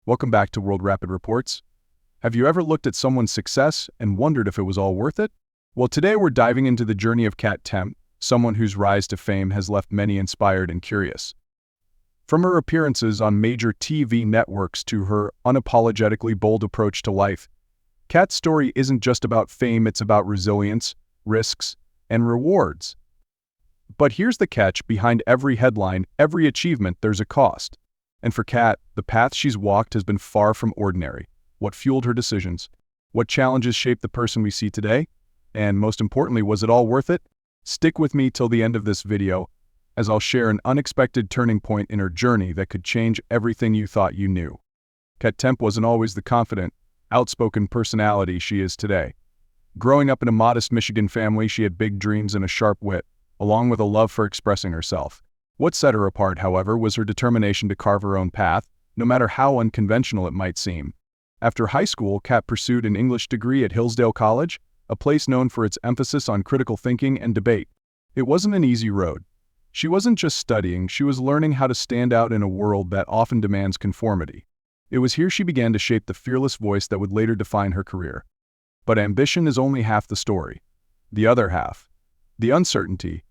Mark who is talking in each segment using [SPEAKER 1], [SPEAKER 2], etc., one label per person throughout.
[SPEAKER 1] Welcome back to World Rapid Reports. Have you ever looked at someone's success and wondered if it was all worth it? Well, today we're diving into the journey of Temp, someone whose rise to fame has left many inspired and curious. From her appearances on major TV networks to her unapologetically bold approach to life, Kat's story isn't just about fame, it's about resilience, risks, and rewards. But here's the catch: behind every headline, every achievement, there's a cost. And for Kat, the path she's walked has been far from ordinary. What fueled her decisions? What challenges shaped the person we see today? And most importantly, was it all worth it? Stick with me till the end of this video, as I'll share an unexpected turning point in her journey that could change everything you thought you knew. Temp wasn't always the confident, outspoken personality she is today. Growing up in a modest Michigan family, she had big dreams and a sharp wit, along with a love for expressing herself. What set her apart, however, was her determination to carve her own path, no matter how unconventional it might seem. After high school, Kat pursued an English degree at Hillsdale College, a place known for its emphasis on critical thinking and debate. It wasn't an easy road. She wasn't just studying, she was learning how to stand out in a world that often demands conformity. It was here she began to shape the fearless voice that would later define her career. But ambition is only half the story. The other half, the uncertainty.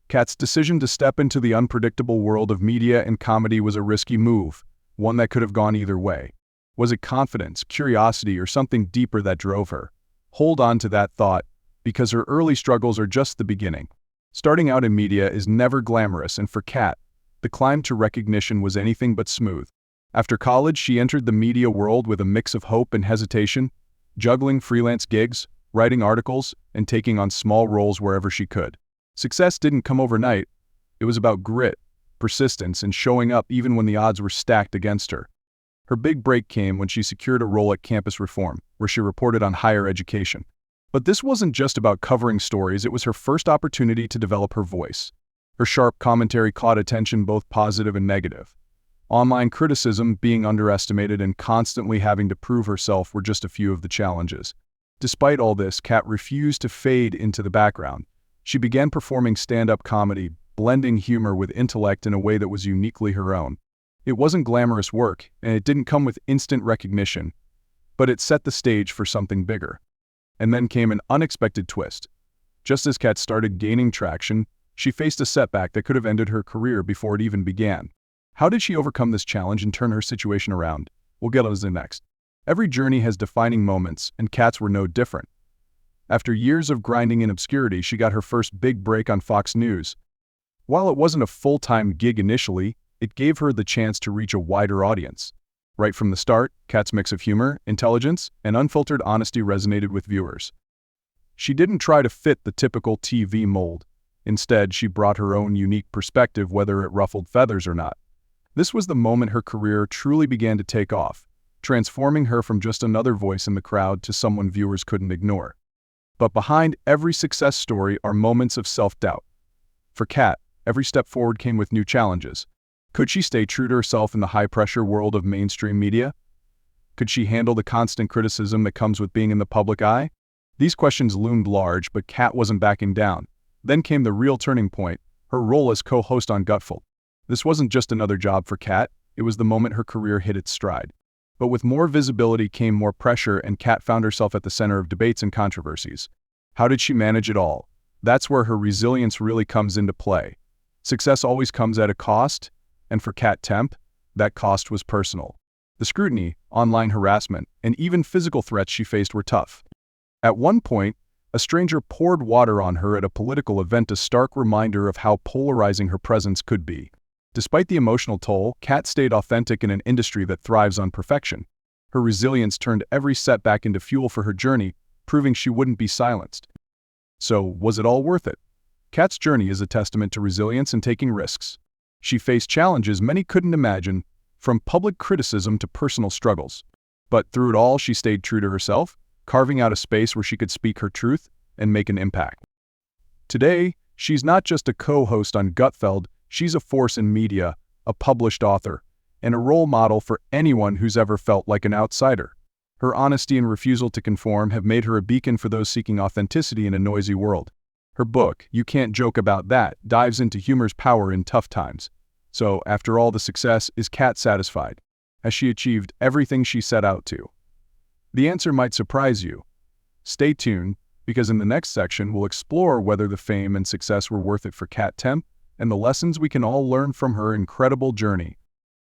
[SPEAKER 1] Kat's decision to step into the unpredictable world of media and comedy was a risky move, one that could have gone either way. Was it confidence, curiosity, or something deeper that drove her? Hold on to that thought, because her early struggles are just the beginning. Starting out in media is never glamorous, and for Kat, the climb to recognition was anything but smooth. After college, she entered the media world with a mix of hope and hesitation, juggling freelance gigs, writing articles, and taking on small roles wherever she could. Success didn't come overnight. It was about grit, persistence, and showing up even when the odds were stacked against her. Her big break came when she secured a role at Campus Reform, where she reported on higher education. But this wasn't just about covering stories, it was her first opportunity to develop her voice. Her sharp commentary caught attention, both positive and negative. Online criticism, being underestimated, and constantly having to prove herself were just a few of the challenges. Despite all this, Kat refused to fade into the background. She began performing stand-up comedy, blending humor with intellect in a way that was uniquely her own. It wasn't glamorous work, and it didn't come with instant recognition, but it set the stage for something bigger. And then came an unexpected twist. Just as Kat started gaining traction, she faced a setback that could have ended her career before it even began. How did she overcome this challenge and turn her situation around? We'll get into next. Every journey has defining moments, and Kat's were no different. After years of grinding in obscurity, she got her first big break on Fox News. While it wasn't a full-time gig initially, it gave her the chance to reach a wider audience. Right from the start, Kat's mix of humor, intelligence, and unfiltered honesty resonated with viewers. She didn't try to fit the typical TV mold. Instead, she brought her own unique perspective, whether it ruffled feathers or not. This was the moment her career truly began to take off, transforming her from just another voice in the crowd to someone viewers couldn't ignore. But behind every success story are moments of self-doubt. For Kat, every step forward came with new challenges. Could she stay true to herself in the high-pressure world of mainstream media? Could she handle the constant criticism that comes with being in the public eye? These questions loomed large, but Kat wasn't backing down. Then came the real turning point, her role as co-host on Gutfeld. This wasn't just another job for Kat, it was the moment her career hit its stride. But with more visibility came more pressure, and Kat found herself at the center of debates and controversies. How did she manage it all? That's where her resilience really comes into play. Success always comes at a cost, and for Temp, that cost was personal. The scrutiny, online harassment, and even physical threats she faced were tough. At one point, a stranger poured water on her at a political event, a stark reminder of how polarizing her presence could be. Despite the emotional toll, Kat stayed authentic in an industry that thrives on perfection. Her resilience turned every setback into fuel for her journey, proving she wouldn't be silenced. So, was it all worth it? Kat's journey is a testament to resilience and taking risks. She faced challenges many couldn't imagine, from public criticism to personal struggles. But through it all, she stayed true to herself, carving out a space where she could speak her truth and make an impact. Today, she's not just a co-host on Gutfeld, she's a force in media, a published author, and a role model for anyone who's ever felt like an outsider. Her honesty and refusal to conform have made her a beacon for those seeking authenticity in a noisy world. Her book, You Can't Joke About That, dives into humor's power in tough times. So, after all the success, is Kat satisfied? Has she achieved everything she set out to? The answer might surprise you. Stay tuned, because in the next section we'll explore whether the fame and success were worth it for Kat Temp and the lessons we can all learn from her incredible journey.